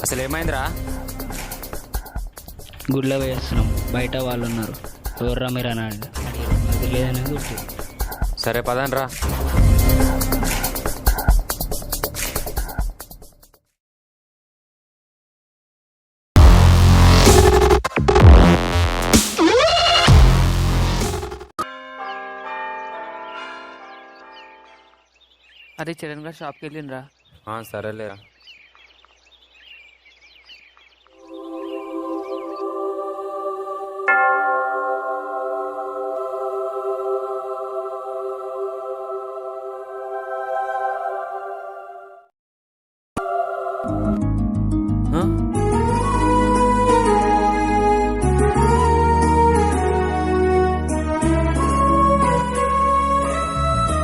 అసలు ఏమైందిరా? గుడిలో వేస్తున్నాం, బయట వాళ్ళు ఉన్నారు. ఎవర్రా మీరు అని అది లేదనేది గుర్తు. సరే పదండ్రా. అరే చరణ్ గారు షాప్కి వెళ్ళిండ్రా. సరేలేరా.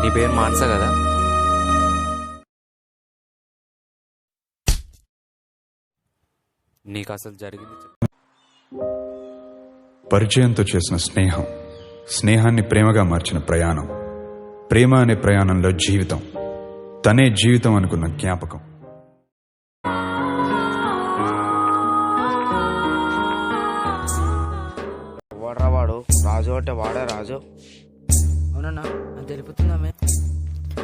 నీ పేరు మానస కదా? నీకు అసలు జరిగింది పరిచయంతో చేసిన స్నేహం, స్నేహాన్ని ప్రేమగా మార్చిన ప్రయాణం, ప్రేమ అనే ప్రయాణంలో జీవితం, తనే జీవితం అనుకున్న జ్ఞాపకం. వాడరా వాడు రాజు అంటే వాడే రాజు. అవునన్నా అది తెలిపోతుందామే.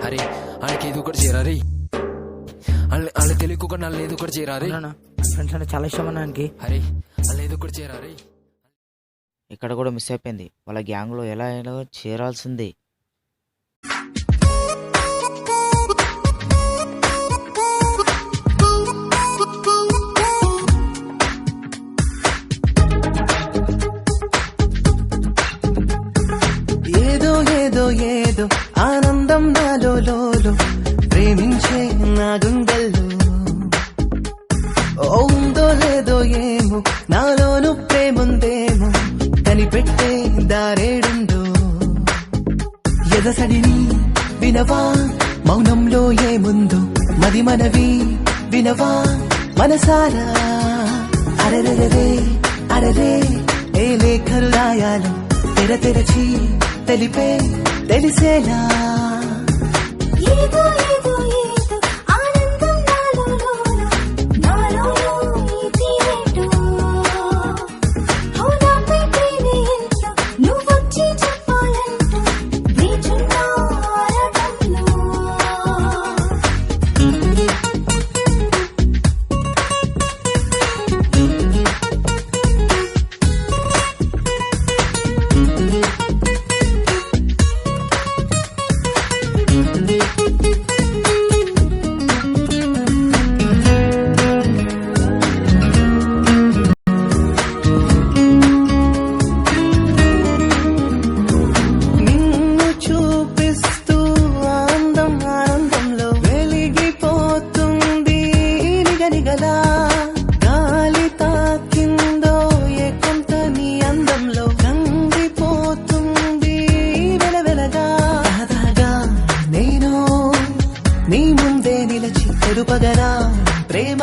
అరే వాళ్ళకి ఏదో ఒకటి చేరారి, వాళ్ళ తెలియకుండా వాళ్ళు ఏదో ఒకటి చేరారి. ఫ్రెండ్స్ అంటే చాలా ఇష్టం అన్నానికి. అరే వాళ్ళు ఏదో ఒకటి చేరారి. ఇక్కడ కూడా మిస్ అయిపోయింది. వాళ్ళ గ్యాంగ్లో ఎలా అయినా చేరాల్సింది. ఏదో ఏదో ఏదో ఆనందం నాలో లోలో ప్రేమించే నా గుండెల్లో. ఉందో లేదో ఏమో నాలోను ప్రేముందేమో కనిపెట్టే దారేడుందో. ఎదసడిని వినవా మౌనంలో ఏముందో మది మనవి వినవా మనసారా. అరరే అరరే ఏ లేఖలు రాయాలో తెరచి తెలిపే తెలిసేలా. తెలుపగనా ప్రేమ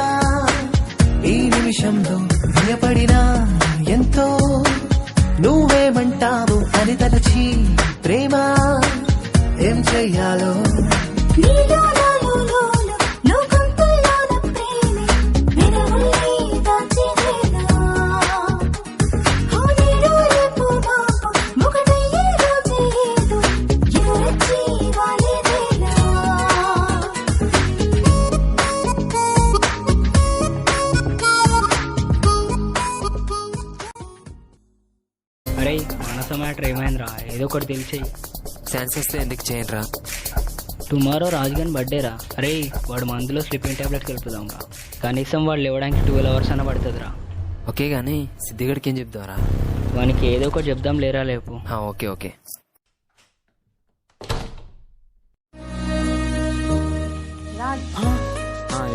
ఈ నిమిషంలో భయపడినా ఎంతో నువ్వేమంటావు అని తలచి ప్రేమ ఏం చెయ్యాలో. అరే మనస మ్యాటర్ ఏమైందిరా? ఏదో ఒకటి తెలిసేయి. ఛాన్స్ వస్తే ఎందుకు చేయండిరా? టుమారో రాజుగాని బర్త్డే రా. అరే వాడు మందులో స్లీపింగ్ టాబ్లెట్ కలుపుదాం రా. కనీసం వాడు లేవడానికి 12 hours అన్న పడుతుందిరా. ఓకే కానీ సిద్ధిగడికి ఏం చెప్తావరా? వానికి ఏదో ఒకటి చెప్దాం లేరా లేపు. Okay okay.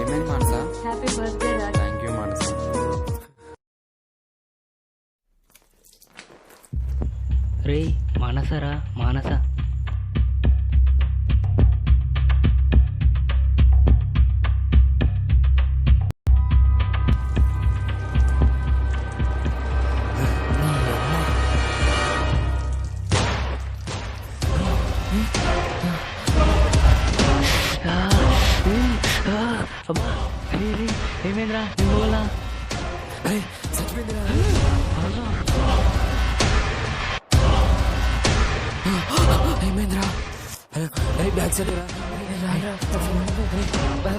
ఏమైంది Manasa? Happy birthday Raj. Thank you Manasa. రే మానసరా మానస. ఏమైందిరా నువ్వులా అరే చచ్చిపోయిందిరా ఏమైందిరా అరే అరే బ్యాక్ సైడ్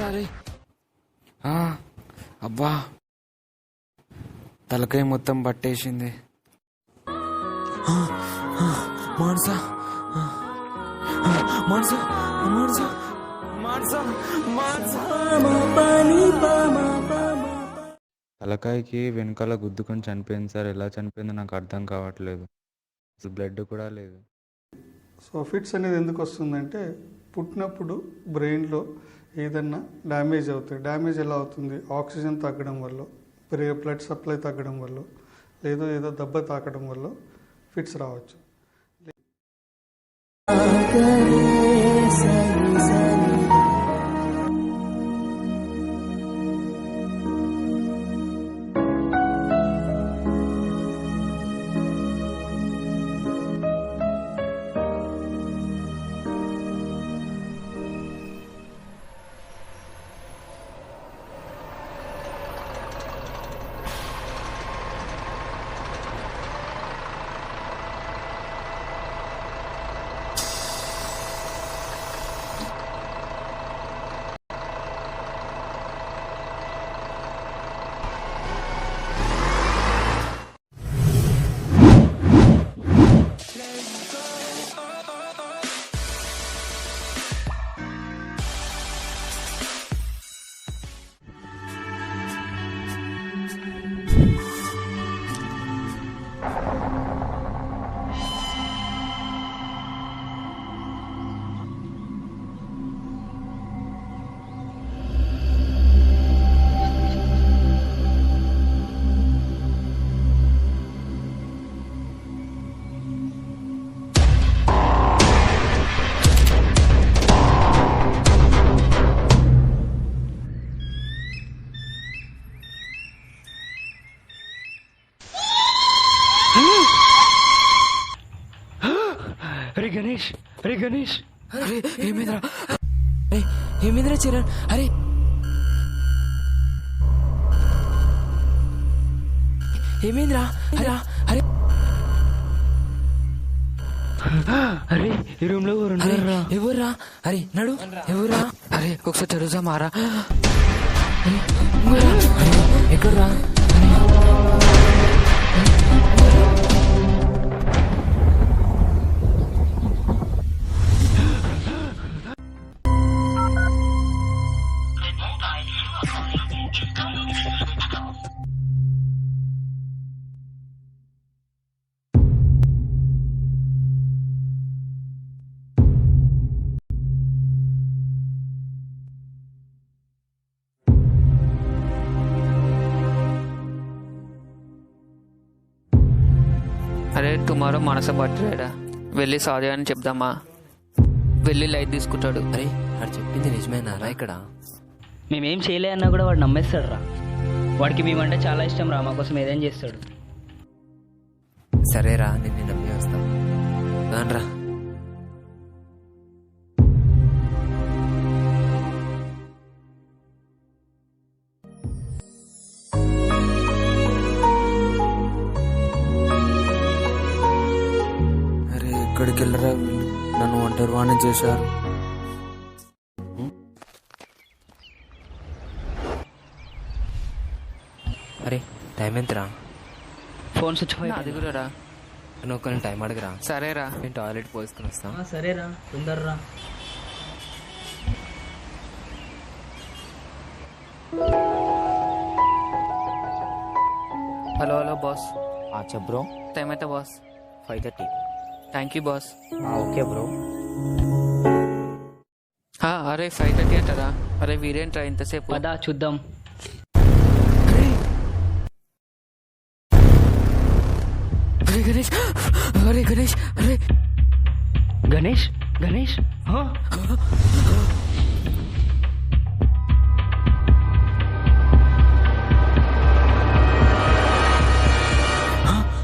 రా రే అబ్బా తలకాయ మొత్తం పట్టేసింది. మానసా మానసా మానసా మానసా మానసా తలకాయకి వెనకాల గుద్దుకొని చనిపోయింది సార్. ఎలా చనిపోయిందో నాకు అర్థం కావట్లేదు. అసలు బ్లడ్ కూడా లేదు. సో ఫిట్స్ అనేది ఎందుకు వస్తుందంటే పుట్టినప్పుడు బ్రెయిన్లో ఏదన్నా డ్యామేజ్ అవుతుంది. డ్యామేజ్ ఎలా అవుతుంది? ఆక్సిజన్ తగ్గడం వల్ల, బ్లడ్ సప్లై తగ్గడం వల్ల, లేదా ఏదో దెబ్బ తాకడం వల్ల ఫిట్స్ రావచ్చు. అరే గణేష్, అరే గణేష్, అరే ఏమైందిరా? అరే ఏమైందిరా చరణ్? అరే ఏమైందిరా? అరే అరే అరే ఈ రూమ్ లో అరే ఎవర్రా? అరే నడు ఎవర్రా? అరే ఒకసారి చదువుతా మారా. ఎక్కడ్రా? అరే టుమారో మనస బర్త్డేడా, వెళ్ళి సారీ అని చెప్దామా? వెళ్ళి లైట్ తీసుకుంటాడు. అరే వాడు చెప్పింది నిజమేనారా? ఇక్కడ మేమేం చేయలే అన్నా కూడా వాడు నమ్మేస్తాడు రా. వాడికి మేమంటే చాలా ఇష్టం రా, మా కోసం ఏదైనా చేస్తాడు. సరేరా నేను నమ్మి వస్తాను. రానరా. అరే ఎక్కడికి వెళ్ళరా? నన్ను ఒంటరి వాణి చేశారు. అరే టైం ఎంతరా? ఫోన్ స్విచ్ ఆఫ్ అది కూడా రా. నువ్వు కొన్ని టైం అడగరా. సరేరా. నేను టాయిలెట్ పోసుకుని వస్తా. సరేరా, తొందరరా. హలో హలో బాస్, చెప్ బ్రో. టైం అయితే boss? 5:30. Thank you boss. Okay bro. అరే 5:30 అంటారా? అరే వీరేంట్రా ఇంతసేపు? పదా చూద్దాం. అరే గణేష్, అరే గణేష్, అరే గణేష్, గణేష్,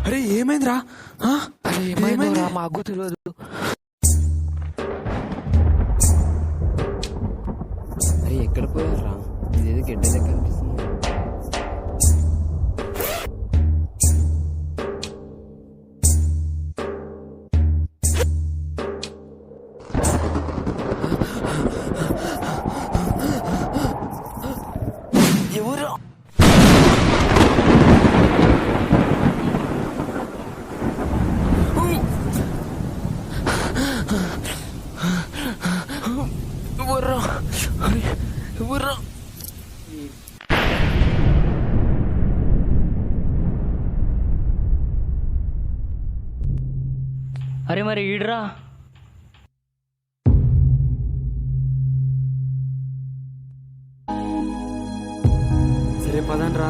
అరే ఏమైందిరా? అరే ఏమైందిరా? మాకు తెలియదు. అరే ఎక్కడ పోయారా? ఇదేదో గడ్డ లెక్క అనిపిస్తుంది. ఎవరు ఎవరు ఎవరు అరే మరి ఈడ్రా. సరే పదండ్రా.